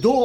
2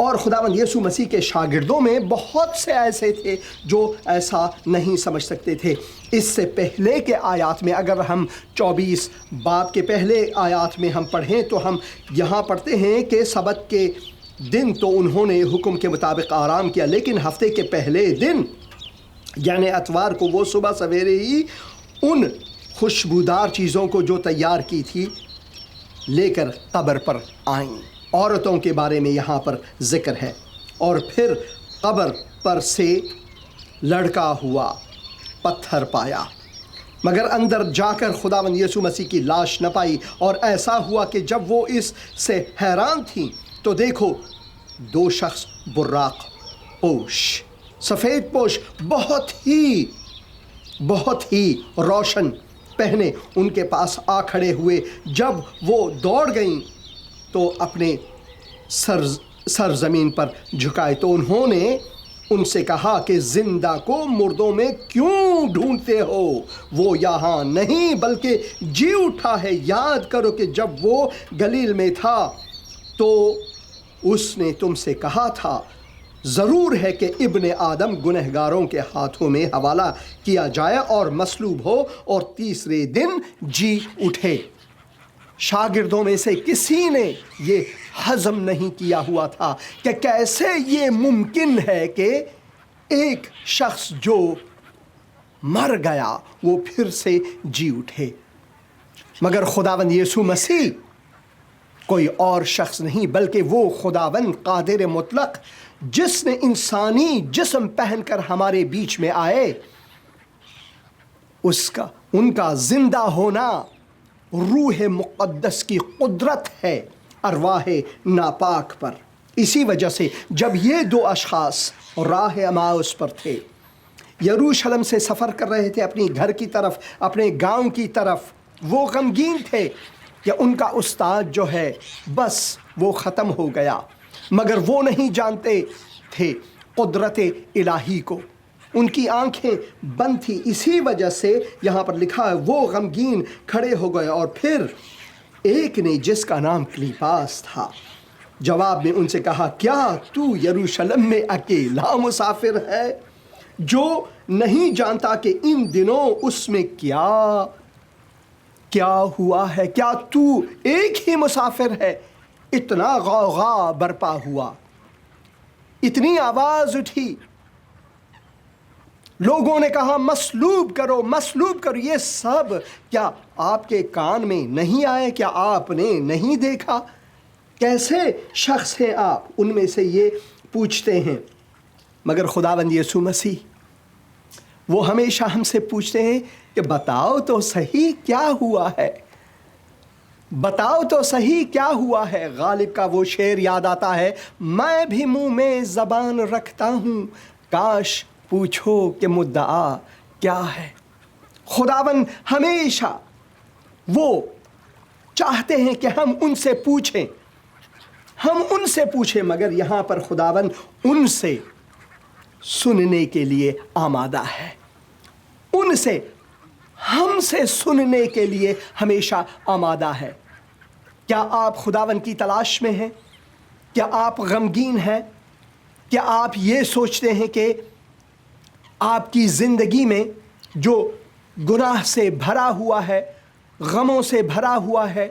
اور خداوند یسوع مسیح کے شاگردوں میں بہت سے ایسے تھے جو ایسا نہیں سمجھ سکتے تھے۔ اس سے پہلے کے آیات میں اگر ہم 24 باب کے پہلے آیات میں ہم پڑھیں تو ہم یہاں پڑھتے ہیں کہ سبت کے دن تو انہوں نے حکم کے مطابق آرام کیا، لیکن ہفتے کے پہلے دن یعنی اتوار کو وہ صبح سویرے ہی ان خوشبودار چیزوں کو جو تیار کی تھی لے کر قبر پر آئیں۔ عورتوں کے بارے میں یہاں پر ذکر ہے۔ اور پھر قبر پر سے لڑکا ہوا پتھر پایا، مگر اندر جا کر خداوند یسوع مسیح کی لاش نہ پائی۔ اور ایسا ہوا کہ جب وہ اس سے حیران تھیں تو دیکھو 2 شخص براق پوش، سفید پوش، بہت ہی روشن پہنے ان کے پاس آ کھڑے ہوئے۔ جب وہ دوڑ گئیں تو اپنے سر زمین پر جھکائے تو انہوں نے ان سے کہا کہ زندہ کو مردوں میں کیوں ڈھونڈتے ہو؟ وہ یہاں نہیں بلکہ جی اٹھا ہے۔ یاد کرو کہ جب وہ گلیل میں تھا تو اس نے تم سے کہا تھا ضرور ہے کہ ابن آدم گنہگاروں کے ہاتھوں میں حوالہ کیا جائے اور مصلوب ہو اور تیسرے دن جی اٹھے۔ شاگردوں میں سے کسی نے یہ ہضم نہیں کیا ہوا تھا کہ کیسے یہ ممکن ہے کہ ایک شخص جو مر گیا وہ پھر سے جی اٹھے۔ مگر خداوند یسوع مسیح کوئی اور شخص نہیں بلکہ وہ خداوند قادر مطلق جس نے انسانی جسم پہن کر ہمارے بیچ میں آئے، ان کا زندہ ہونا روح مقدس کی قدرت ہے ارواح ناپاک پر۔ اسی وجہ سے جب یہ 2 اشخاص راہ اماؤس پر تھے، یروشلم سے سفر کر رہے تھے اپنی گھر کی طرف، اپنے گاؤں کی طرف، وہ غمگین تھے کہ ان کا استاد جو ہے بس وہ ختم ہو گیا، مگر وہ نہیں جانتے تھے قدرت الہی کو۔ ان کی آنکھیں بند تھی، اسی وجہ سے یہاں پر لکھا ہے وہ غمگین کھڑے ہو گئے۔ اور پھر ایک نے جس کا نام کلیپاس تھا جواب میں ان سے کہا کیا تو یروشلم میں اکیلا مسافر ہے جو نہیں جانتا کہ ان دنوں اس میں کیا ہوا ہے؟ کیا تو ایک ہی مسافر ہے؟ اتنا غوغا برپا ہوا، اتنی آواز اٹھی، لوگوں نے کہا مصلوب کرو مصلوب کرو۔ یہ سب کیا آپ کے کان میں نہیں آئے؟ کیا آپ نے نہیں دیکھا؟ کیسے شخص ہیں آپ؟ ان میں سے یہ پوچھتے ہیں۔ مگر خداوند یسوع مسیح وہ ہمیشہ ہم سے پوچھتے ہیں کہ بتاؤ تو صحیح کیا ہوا ہے، بتاؤ تو صحیح کیا ہوا ہے۔ غالب کا وہ شعر یاد آتا ہے، میں بھی منہ میں زبان رکھتا ہوں، کاش پوچھو کہ مدعا کیا ہے۔ خداوند ہمیشہ وہ چاہتے ہیں کہ ہم ان سے پوچھیں، مگر یہاں پر خداوند ان سے سننے کے لیے آمادہ ہے، ہم سے سننے کے لیے ہمیشہ آمادہ ہے۔ کیا آپ خداوند کی تلاش میں ہیں؟ کیا آپ غمگین ہیں؟ کیا آپ یہ سوچتے ہیں کہ آپ کی زندگی میں جو گناہ سے بھرا ہوا ہے، غموں سے بھرا ہوا ہے،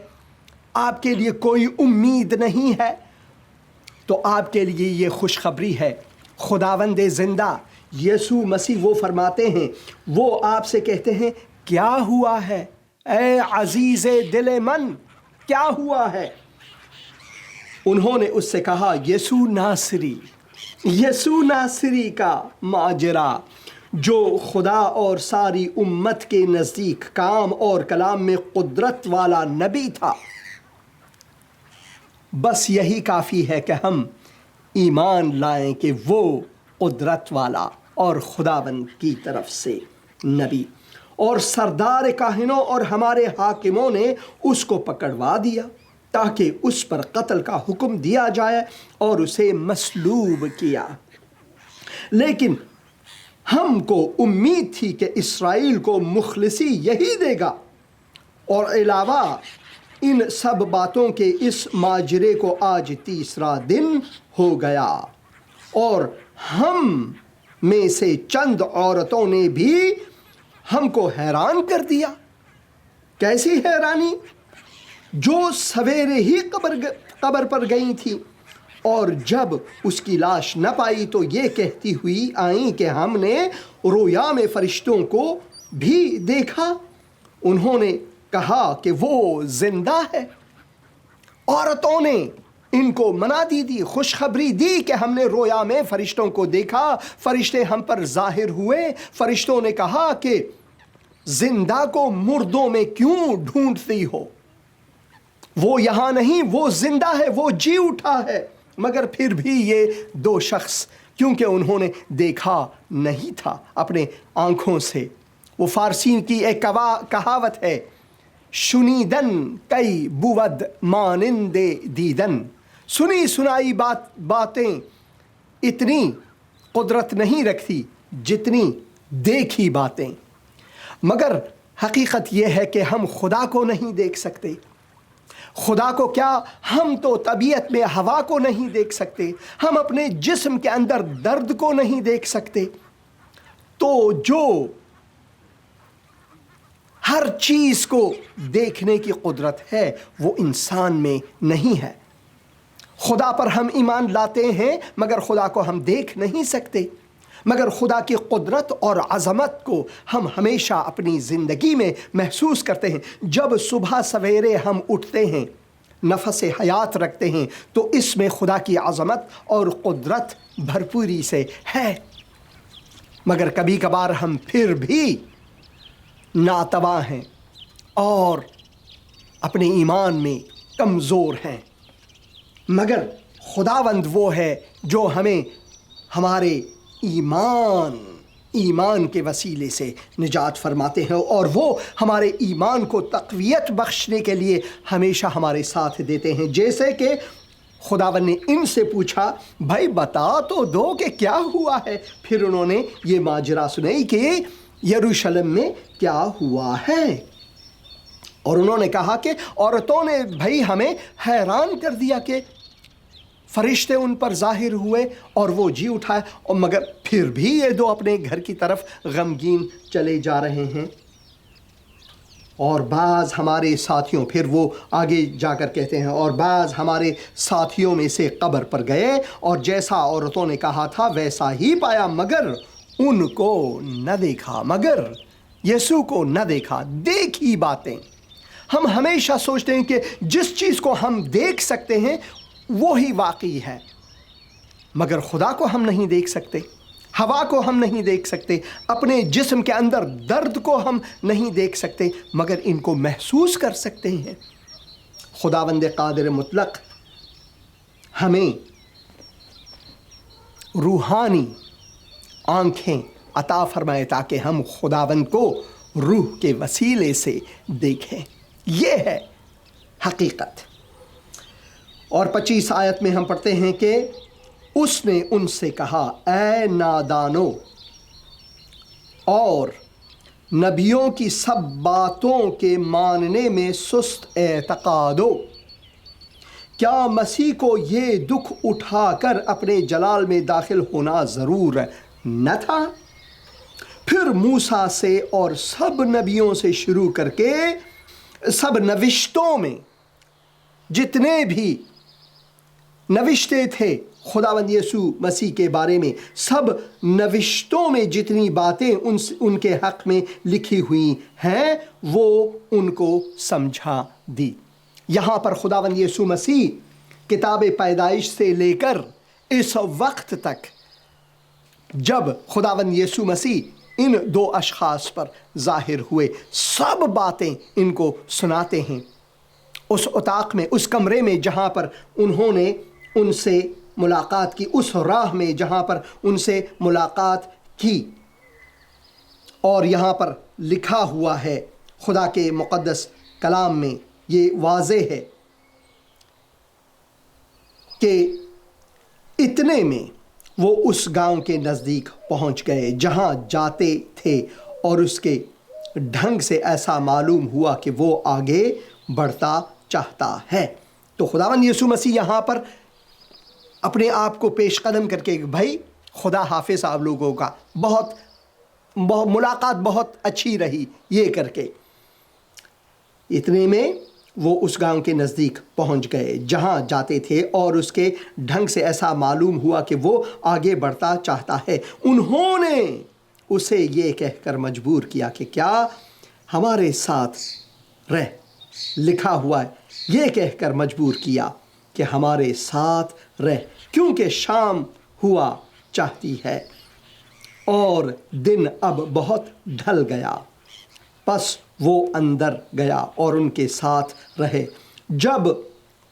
آپ کے لیے کوئی امید نہیں ہے؟ تو آپ کے لیے یہ خوشخبری ہے، خداوند زندہ یسوع مسیح وہ فرماتے ہیں، وہ آپ سے کہتے ہیں کیا ہوا ہے اے عزیز دل من، کیا ہوا ہے؟ انہوں نے اس سے کہا یسوع ناصری کا ماجرا جو خدا اور ساری امت کے نزدیک کام اور کلام میں قدرت والا نبی تھا۔ بس یہی کافی ہے کہ ہم ایمان لائیں کہ وہ قدرت والا اور خداوند کی طرف سے نبی، اور سردار کاہنوں اور ہمارے حاکموں نے اس کو پکڑوا دیا تاکہ اس پر قتل کا حکم دیا جائے اور اسے مصلوب کیا۔ لیکن ہم کو امید تھی کہ اسرائیل کو مخلصی یہی دے گا، اور علاوہ ان سب باتوں کے اس ماجرے کو آج تیسرا دن ہو گیا، اور ہم میں سے چند عورتوں نے بھی ہم کو حیران کر دیا۔ کیسی حیرانی؟ جو سویرے ہی قبر پر گئی تھی، اور جب اس کی لاش نہ پائی تو یہ کہتی ہوئی آئیں کہ ہم نے رویا میں فرشتوں کو بھی دیکھا۔ انہوں نے کہا کہ وہ زندہ ہے۔ عورتوں نے ان کو منادی دی، خوشخبری دی کہ ہم نے رویا میں فرشتوں کو دیکھا، فرشتے ہم پر ظاہر ہوئے۔ فرشتوں نے کہا کہ زندہ کو مردوں میں کیوں ڈھونڈتی ہو؟ وہ یہاں نہیں، وہ زندہ ہے، وہ جی اٹھا ہے۔ مگر پھر بھی یہ دو شخص، کیونکہ انہوں نے دیکھا نہیں تھا اپنے آنکھوں سے۔ وہ فارسی کی ایک کہاوت ہے، شنیدن کئی بود مانند دیدن، سنی سنائی باتیں اتنی قدرت نہیں رکھتی جتنی دیکھی باتیں۔ مگر حقیقت یہ ہے کہ ہم خدا کو نہیں دیکھ سکتے۔ خدا کو کیا، ہم تو طبیعت میں ہوا کو نہیں دیکھ سکتے، ہم اپنے جسم کے اندر درد کو نہیں دیکھ سکتے۔ تو جو ہر چیز کو دیکھنے کی قدرت ہے وہ انسان میں نہیں ہے۔ خدا پر ہم ایمان لاتے ہیں مگر خدا کو ہم دیکھ نہیں سکتے۔ مگر خدا کی قدرت اور عظمت کو ہم ہمیشہ اپنی زندگی میں محسوس کرتے ہیں۔ جب صبح سویرے ہم اٹھتے ہیں، نفس حیات رکھتے ہیں، تو اس میں خدا کی عظمت اور قدرت بھرپوری سے ہے۔ مگر کبھی کبھار ہم پھر بھی ناتواں ہیں اور اپنے ایمان میں کمزور ہیں۔ مگر خداوند وہ ہے جو ہمیں ہمارے ایمان کے وسیلے سے نجات فرماتے ہیں، اور وہ ہمارے ایمان کو تقویت بخشنے کے لیے ہمیشہ ہمارے ساتھ دیتے ہیں۔ جیسے کہ خداوند نے ان سے پوچھا، بھائی بتا تو دو کہ کیا ہوا ہے۔ پھر انہوں نے یہ ماجرا سنائی کہ یروشلم میں کیا ہوا ہے، اور انہوں نے کہا کہ عورتوں نے بھائی ہمیں حیران کر دیا کہ فرشتے ان پر ظاہر ہوئے اور وہ جی اٹھائے، اور مگر پھر بھی یہ دو اپنے گھر کی طرف غمگین چلے جا رہے ہیں۔ اور بعض ہمارے ساتھیوں، پھر وہ آگے جا کر کہتے ہیں، اور بعض ہمارے ساتھیوں میں سے قبر پر گئے اور جیسا عورتوں نے کہا تھا ویسا ہی پایا، مگر ان کو نہ دیکھا، مگر یسوع کو نہ دیکھا۔ دیکھی باتیں، ہم ہمیشہ سوچتے ہیں کہ جس چیز کو ہم دیکھ سکتے ہیں وہی واقعی ہے، مگر خدا کو ہم نہیں دیکھ سکتے، ہوا کو ہم نہیں دیکھ سکتے، اپنے جسم کے اندر درد کو ہم نہیں دیکھ سکتے، مگر ان کو محسوس کر سکتے ہیں۔ خداوند قادر مطلق ہمیں روحانی آنکھیں عطا فرمائے تاکہ ہم خداوند کو روح کے وسیلے سے دیکھیں۔ یہ ہے حقیقت۔ اور 25 آیت میں ہم پڑھتے ہیں کہ اس نے ان سے کہا، اے نادانو اور نبیوں کی سب باتوں کے ماننے میں سست اعتقادو، کیا مسیح کو یہ دکھ اٹھا کر اپنے جلال میں داخل ہونا ضرور نہ تھا؟ پھر موسیٰ سے اور سب نبیوں سے شروع کر کے سب نوشتوں میں جتنے بھی نوشتے تھے خداوند یسوع مسیح کے بارے میں، سب نوشتوں میں جتنی باتیں ان کے حق میں لکھی ہوئی ہیں وہ ان کو سمجھا دی۔ یہاں پر خداوند یسوع مسیح کتاب پیدائش سے لے کر اس وقت تک جب خداوند یسوع مسیح ان دو اشخاص پر ظاہر ہوئے، سب باتیں ان کو سناتے ہیں۔ اس اتاق میں، اس کمرے میں جہاں پر انہوں نے ان سے ملاقات کی، اس راہ میں جہاں پر ان سے ملاقات کی، اور یہاں پر لکھا ہوا ہے خدا کے مقدس کلام میں، یہ واضح ہے کہ اتنے میں وہ اس گاؤں کے نزدیک پہنچ گئے جہاں جاتے تھے، اور اس کے ڈھنگ سے ایسا معلوم ہوا کہ وہ آگے بڑھتا چاہتا ہے۔ تو خداوند یسوع مسیح یہاں پر اپنے آپ کو پیش قدم کر کے، بھائی خدا حافظ آپ لوگوں کا، بہت ملاقات بہت اچھی رہی، یہ کر کے اتنے میں وہ اس گاؤں کے نزدیک پہنچ گئے جہاں جاتے تھے، اور اس کے ڈھنگ سے ایسا معلوم ہوا کہ وہ آگے بڑھتا چاہتا ہے۔ انہوں نے اسے یہ کہہ کر مجبور کیا کہ کیا ہمارے ساتھ رہ، لکھا ہوا ہے، یہ کہہ کر مجبور کیا کہ ہمارے ساتھ رہ، کیونکہ شام ہوا چاہتی ہے اور دن اب بہت ڈھل گیا۔ پس وہ اندر گیا اور ان کے ساتھ رہے۔ جب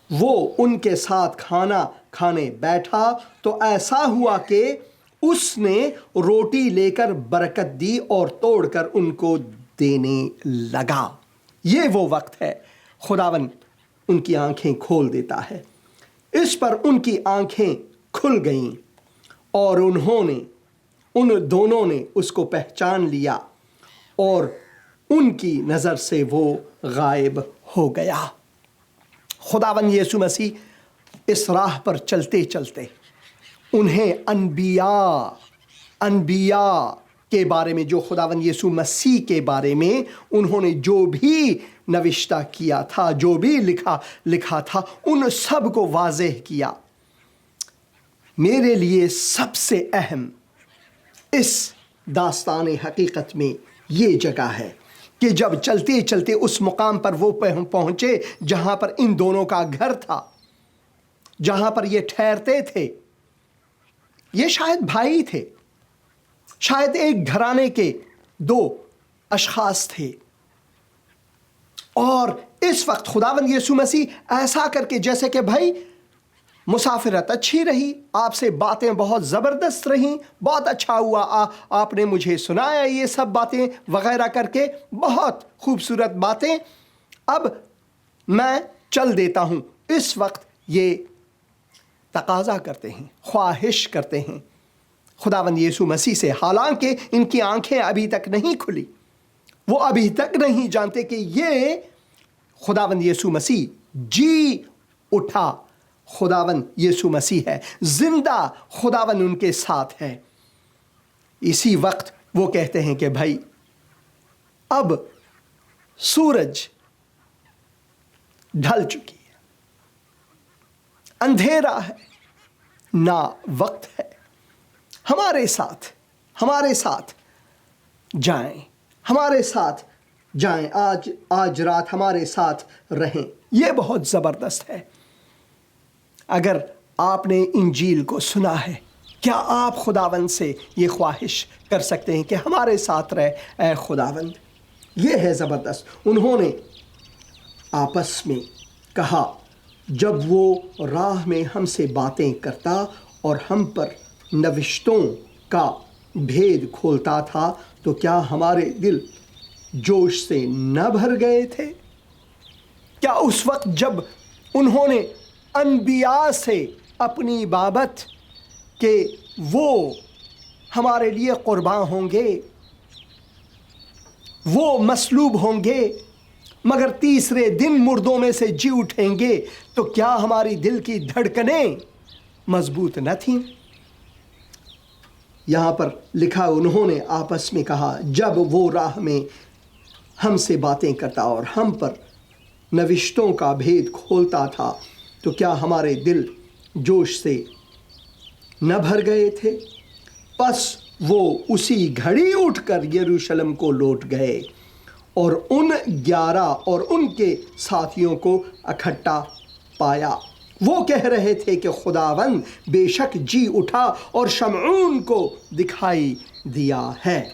وہ ان کے ساتھ کھانا کھانے بیٹھا تو ایسا ہوا کہ اس نے روٹی لے کر برکت دی اور توڑ کر ان کو دینے لگا۔ یہ وہ وقت ہے خداوند ان کی آنکھیں کھول دیتا ہے۔ اس پر ان کی آنکھیں کھل گئیں اور ان دونوں نے اس کو پہچان لیا، اور ان کی نظر سے وہ غائب ہو گیا۔ خداوند یسوع مسیح اس راہ پر چلتے چلتے انہیں انبیاء کے بارے میں، جو خداوند یسوع مسیح کے بارے میں انہوں نے جو بھی نوشتہ کیا تھا، جو بھی لکھا تھا، ان سب کو واضح کیا۔ میرے لیے سب سے اہم اس داستان حقیقت میں یہ جگہ ہے کہ جب چلتے چلتے اس مقام پر وہ پہنچے جہاں پر ان دونوں کا گھر تھا، جہاں پر یہ ٹھہرتے تھے۔ یہ شاید بھائی تھے، شاید ایک گھرانے کے دو اشخاص تھے، اور اس وقت خداوند یسوع مسیح ایسا کر کے، جیسے کہ بھائی مسافرت اچھی رہی، آپ سے باتیں بہت زبردست رہیں، بہت اچھا ہوا آپ نے مجھے سنایا یہ سب باتیں وغیرہ کر کے، بہت خوبصورت باتیں، اب میں چل دیتا ہوں۔ اس وقت یہ تقاضا کرتے ہیں، خواہش کرتے ہیں خداوند یسوع مسیح سے، حالانکہ ان کی آنکھیں ابھی تک نہیں کھلی، وہ ابھی تک نہیں جانتے کہ یہ خداوند یسوع مسیح جی اٹھا خداوند یسوع مسیح ہے، زندہ خداوند ان کے ساتھ ہے۔ اسی وقت وہ کہتے ہیں کہ بھائی اب سورج ڈھل چکی ہے، اندھیرا ہے، نا وقت ہے، ہمارے ساتھ جائیں، ہمارے ساتھ جائیں، آج رات ہمارے ساتھ رہیں۔ یہ بہت زبردست ہے۔ اگر آپ نے انجیل کو سنا ہے، کیا آپ خداوند سے یہ خواہش کر سکتے ہیں کہ ہمارے ساتھ رہے اے خداوند؟ یہ ہے زبردست۔ انہوں نے آپس میں کہا، جب وہ راہ میں ہم سے باتیں کرتا اور ہم پر نوشتوں کا بھید کھولتا تھا تو کیا ہمارے دل جوش سے نہ بھر گئے تھے؟ کیا اس وقت جب انہوں نے انبیاء سے اپنی بابت کہ وہ ہمارے لیے قربان ہوں گے، وہ مصلوب ہوں گے، مگر تیسرے دن مردوں میں سے جی اٹھیں گے، تو کیا ہماری دل کی دھڑکنیں مضبوط نہ تھیں؟ یہاں پر لکھا، انہوں نے آپس میں کہا، جب وہ راہ میں ہم سے باتیں کرتا اور ہم پر نوشتوں کا بھید کھولتا تھا تو کیا ہمارے دل جوش سے نہ بھر گئے تھے؟ پس وہ اسی گھڑی اٹھ کر یروشلم کو لوٹ گئے اور ان 11 اور ان کے ساتھیوں کو اکٹھا پایا۔ وہ کہہ رہے تھے کہ خداوند بے شک جی اٹھا اور شمعون کو دکھائی دیا ہے،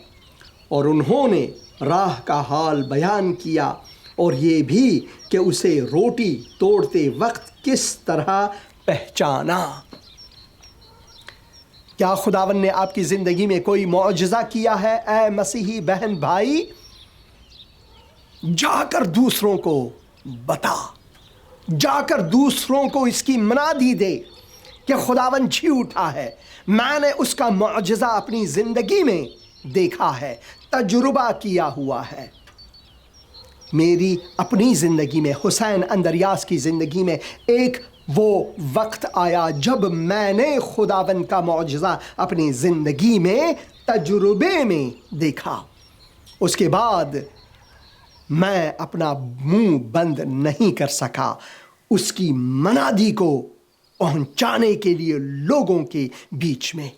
اور انہوں نے راہ کا حال بیان کیا اور یہ بھی کہ اسے روٹی توڑتے وقت کس طرح پہچانا۔ کیا خداوند نے آپ کی زندگی میں کوئی معجزہ کیا ہے اے مسیحی بہن بھائی؟ جا کر دوسروں کو بتا، جا کر دوسروں کو اس کی منادی دے کہ خداوند جی اٹھا ہے، میں نے اس کا معجزہ اپنی زندگی میں دیکھا ہے، تجربہ کیا ہوا ہے۔ میری اپنی زندگی میں، حسین اندریاس کی زندگی میں ایک وہ وقت آیا جب میں نے خداوند کا معجزہ اپنی زندگی میں تجربے میں دیکھا۔ اس کے بعد میں اپنا منہ بند نہیں کر سکا اس کی منادی کو پہنچانے کے لیے لوگوں کے بیچ میں۔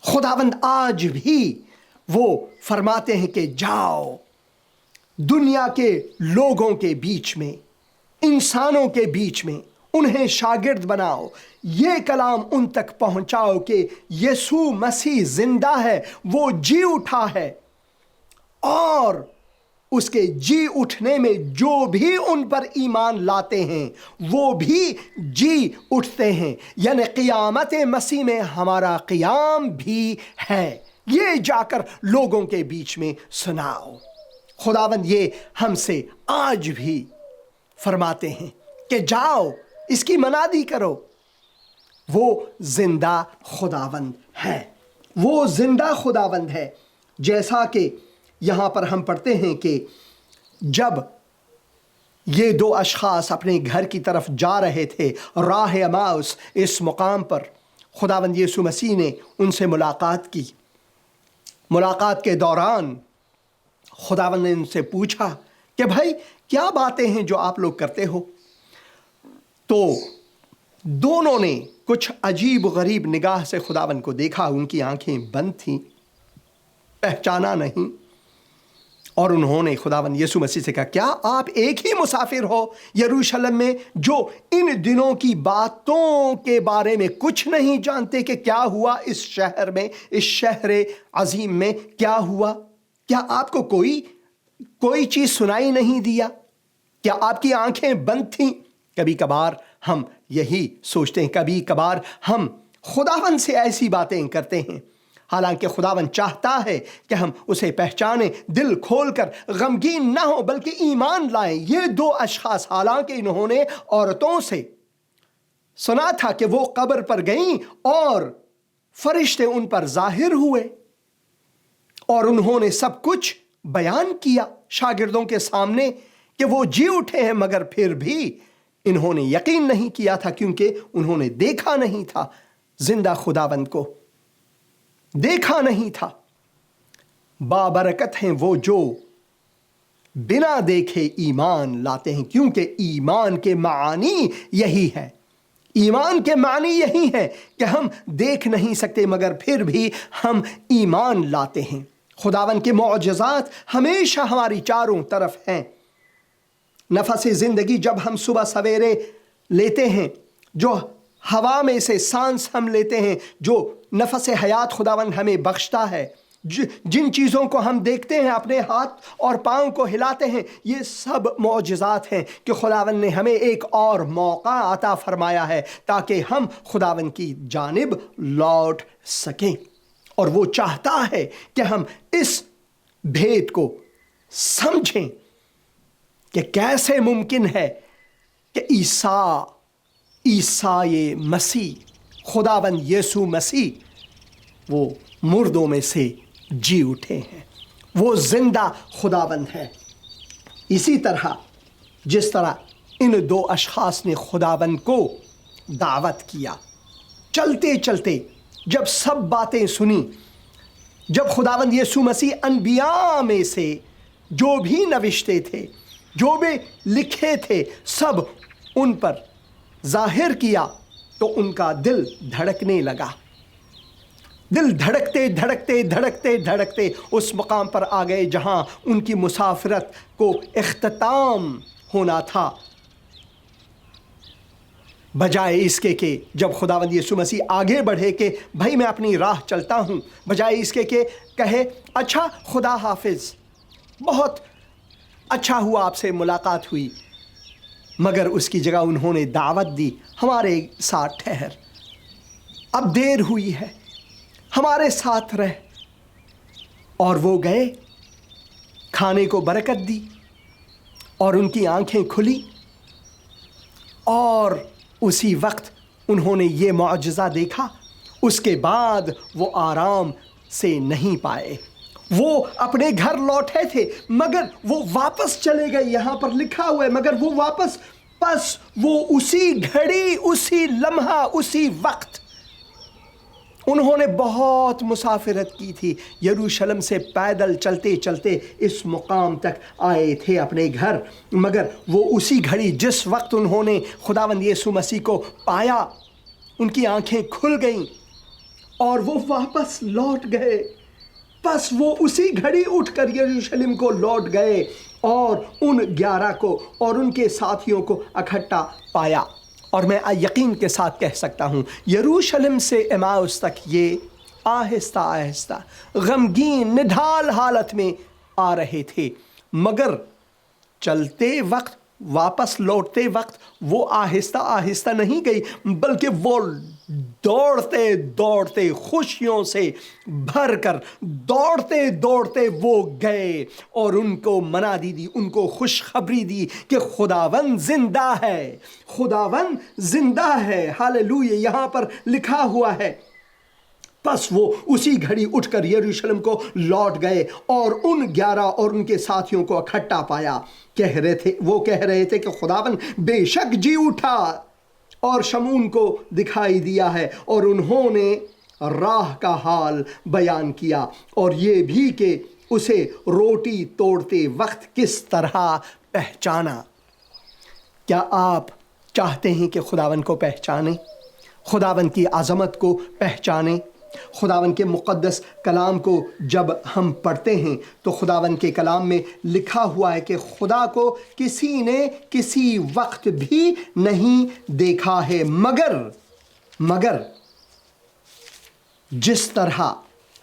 خداوند آج بھی وہ فرماتے ہیں کہ جاؤ دنیا کے لوگوں کے بیچ میں، انسانوں کے بیچ میں، انہیں شاگرد بناؤ، یہ کلام ان تک پہنچاؤ کہ یسوع مسیح زندہ ہے، وہ جی اٹھا ہے، اور اس کے جی اٹھنے میں جو بھی ان پر ایمان لاتے ہیں وہ بھی جی اٹھتے ہیں، یعنی قیامت مسیح میں ہمارا قیام بھی ہے۔ یہ جا کر لوگوں کے بیچ میں سناؤ۔ خداوند یہ ہم سے آج بھی فرماتے ہیں کہ جاؤ اس کی منادی کرو۔ وہ زندہ خداوند ہے، وہ زندہ خداوند ہے۔ جیسا کہ یہاں پر ہم پڑھتے ہیں کہ جب یہ دو اشخاص اپنے گھر کی طرف جا رہے تھے، راہ اماؤس اس مقام پر خداوند یسوع مسیح نے ان سے ملاقات کی۔ ملاقات کے دوران خداوند نے ان سے پوچھا کہ بھائی کیا باتیں ہیں جو آپ لوگ کرتے ہو؟ تو دونوں نے کچھ عجیب و غریب نگاہ سے خداوند کو دیکھا، ان کی آنکھیں بند تھیں، پہچانا نہیں، اور انہوں نے خداوند یسوع مسیح سے کہا کیا آپ ایک ہی مسافر ہو یروشلم میں جو ان دنوں کی باتوں کے بارے میں کچھ نہیں جانتے کہ کیا ہوا اس شہر میں، اس شہر عظیم میں کیا ہوا؟ کیا آپ کو کوئی چیز سنائی نہیں دیا؟ کیا آپ کی آنکھیں بند تھیں؟ کبھی کبھار ہم یہی سوچتے ہیں، کبھی کبھار ہم خداوند سے ایسی باتیں کرتے ہیں، حالانکہ خداوند چاہتا ہے کہ ہم اسے پہچانیں، دل کھول کر غمگین نہ ہو بلکہ ایمان لائیں۔ یہ دو اشخاص، حالانکہ انہوں نے عورتوں سے سنا تھا کہ وہ قبر پر گئیں اور فرشتے ان پر ظاہر ہوئے، اور انہوں نے سب کچھ بیان کیا شاگردوں کے سامنے کہ وہ جی اٹھے ہیں، مگر پھر بھی انہوں نے یقین نہیں کیا تھا کیونکہ انہوں نے دیکھا نہیں تھا زندہ خداوند کو، دیکھا نہیں تھا۔ بابرکت ہیں وہ جو بنا دیکھے ایمان لاتے ہیں، کیونکہ ایمان کے معنی یہی ہے، ایمان کے معنی یہی ہے کہ ہم دیکھ نہیں سکتے مگر پھر بھی ہم ایمان لاتے ہیں۔ خداوند کے معجزات ہمیشہ ہماری چاروں طرف ہیں۔ نفس زندگی جب ہم صبح سویرے لیتے ہیں، جو ہوا میں سے سانس ہم لیتے ہیں، جو نفس حیات خداوند ہمیں بخشتا ہے، جن چیزوں کو ہم دیکھتے ہیں، اپنے ہاتھ اور پاؤں کو ہلاتے ہیں، یہ سب معجزات ہیں کہ خداوند نے ہمیں ایک اور موقع عطا فرمایا ہے تاکہ ہم خداوند کی جانب لوٹ سکیں۔ اور وہ چاہتا ہے کہ ہم اس بھید کو سمجھیں کہ کیسے ممکن ہے کہ عیسائی مسیح، خداوند یسوع مسیح وہ مردوں میں سے جی اٹھے ہیں، وہ زندہ خداوند ہے۔ اسی طرح جس طرح ان دو اشخاص نے خداوند کو دعوت کیا، چلتے چلتے جب سب باتیں سنی، جب خداوند یسوع مسیح انبیاء میں سے جو بھی نوشتے تھے، جو بھی لکھے تھے، سب ان پر ظاہر کیا، تو ان کا دل دھڑکنے لگا۔ دل دھڑکتے دھڑکتے دھڑکتے دھڑکتے اس مقام پر آ گئے جہاں ان کی مسافرت کو اختتام ہونا تھا۔ بجائے اس کے کہ جب خداوند یسوع مسیح آگے بڑھے کہ بھائی میں اپنی راہ چلتا ہوں، بجائے اس کے کہ کہے اچھا خدا حافظ، بہت اچھا ہوا آپ سے ملاقات ہوئی، مگر اس کی جگہ انہوں نے دعوت دی، ہمارے ساتھ ٹھہر، اب دیر ہوئی ہے، ہمارے ساتھ رہ۔ اور وہ گئے، کھانے کو برکت دی، اور ان کی آنکھیں کھلی، اور اسی وقت انہوں نے یہ معجزہ دیکھا۔ اس کے بعد وہ آرام سے نہیں پائے، وہ اپنے گھر لوٹے تھے مگر وہ واپس چلے گئے. یہاں پر لکھا ہوا ہے مگر وہ واپس، پس وہ اسی گھڑی، اسی لمحہ، اسی وقت انہوں نے بہت مسافرت کی تھی، یروشلم سے پیدل چلتے چلتے اس مقام تک آئے تھے اپنے گھر، مگر وہ اسی گھڑی جس وقت انہوں نے خداوند یسوع مسیح کو پایا، ان کی آنکھیں کھل گئیں اور وہ واپس لوٹ گئے. بس وہ اسی گھڑی اٹھ کر یروشلم کو لوٹ گئے اور ان 11 کو اور ان کے ساتھیوں کو اکٹھا پایا. اور میں یقین کے ساتھ کہہ سکتا ہوں یروشلم سے ایماؤس تک یہ آہستہ آہستہ غمگین نڈھال حالت میں آ رہے تھے، مگر چلتے وقت، واپس لوٹتے وقت وہ آہستہ آہستہ نہیں گئی، بلکہ وہ دوڑتے دوڑتے خوشیوں سے بھر کر دوڑتے دوڑتے وہ گئے اور ان کو منادی دی، ان کو خوشخبری دی کہ خداوند زندہ ہے، خداوند زندہ ہے. ہاللیلویا. یہاں پر لکھا ہوا ہے پس وہ اسی گھڑی اٹھ کر یروشلم کو لوٹ گئے اور ان 11 اور ان کے ساتھیوں کو اکٹھا پایا. وہ کہہ رہے تھے کہ خداوند بے شک جی اٹھا اور شمعون کو دکھائی دیا ہے، اور انہوں نے راہ کا حال بیان کیا اور یہ بھی کہ اسے روٹی توڑتے وقت کس طرح پہچانا. کیا آپ چاہتے ہیں کہ خداوند کو پہچانیں، خداوند کی عظمت کو پہچانیں؟ خداوند کے مقدس کلام کو جب ہم پڑھتے ہیں تو خداوند کے کلام میں لکھا ہوا ہے کہ خدا کو کسی نے کسی وقت بھی نہیں دیکھا ہے، مگر جس طرح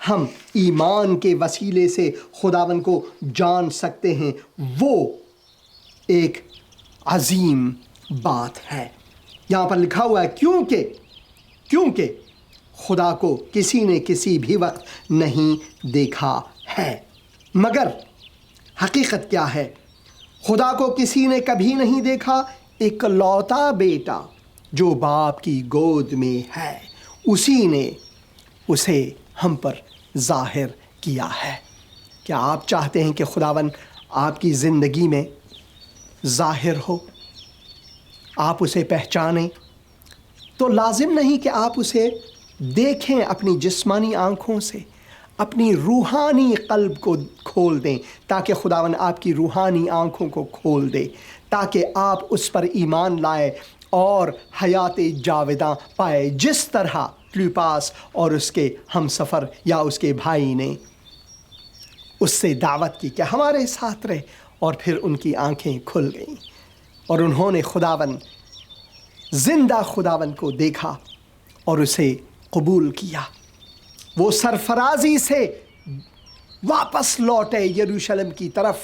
ہم ایمان کے وسیلے سے خداوند کو جان سکتے ہیں وہ ایک عظیم بات ہے. یہاں پر لکھا ہوا ہے کیونکہ خدا کو کسی نے کسی بھی وقت نہیں دیکھا ہے. مگر حقیقت کیا ہے؟ خدا کو کسی نے کبھی نہیں دیکھا. اکلوتا بیٹا جو باپ کی گود میں ہے، اسی نے اسے ہم پر ظاہر کیا ہے. کیا آپ چاہتے ہیں کہ خداوند آپ کی زندگی میں ظاہر ہو، آپ اسے پہچانیں؟ تو لازم نہیں کہ آپ اسے دیکھیں اپنی جسمانی آنکھوں سے، اپنی روحانی قلب کو کھول دیں تاکہ خداوند آپ کی روحانی آنکھوں کو کھول دے، تاکہ آپ اس پر ایمان لائے اور حیات جاوداں پائے، جس طرح کلیوپاس اور اس کے ہم سفر یا اس کے بھائی نے اس سے دعوت کی کہ ہمارے ساتھ رہے، اور پھر ان کی آنکھیں کھل گئیں اور انہوں نے زندہ خداوند کو دیکھا اور اسے قبول کیا. وہ سرفرازی سے واپس لوٹے یروشلم کی طرف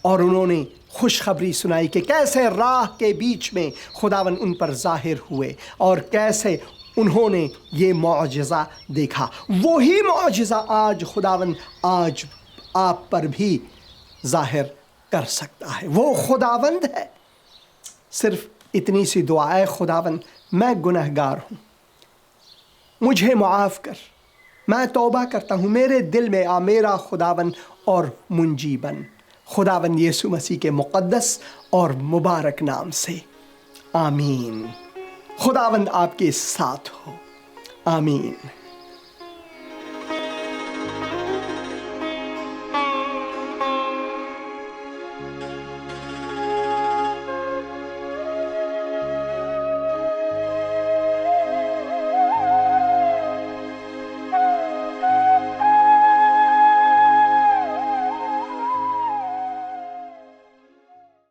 اور انہوں نے خوشخبری سنائی کہ کیسے راہ کے بیچ میں خداوند ان پر ظاہر ہوئے اور کیسے انہوں نے یہ معجزہ دیکھا. وہی معجزہ آج خداوند آج آپ پر بھی ظاہر کر سکتا ہے. وہ خداوند ہے. صرف اتنی سی دعا ہے، خداوند میں گنہگار ہوں، مجھے معاف کر، میں توبہ کرتا ہوں، میرے دل میں آ میرا خداوند اور منجی بن. خداوند یسوع مسیح کے مقدس اور مبارک نام سے آمین. خداوند آپ کے ساتھ ہو. آمین.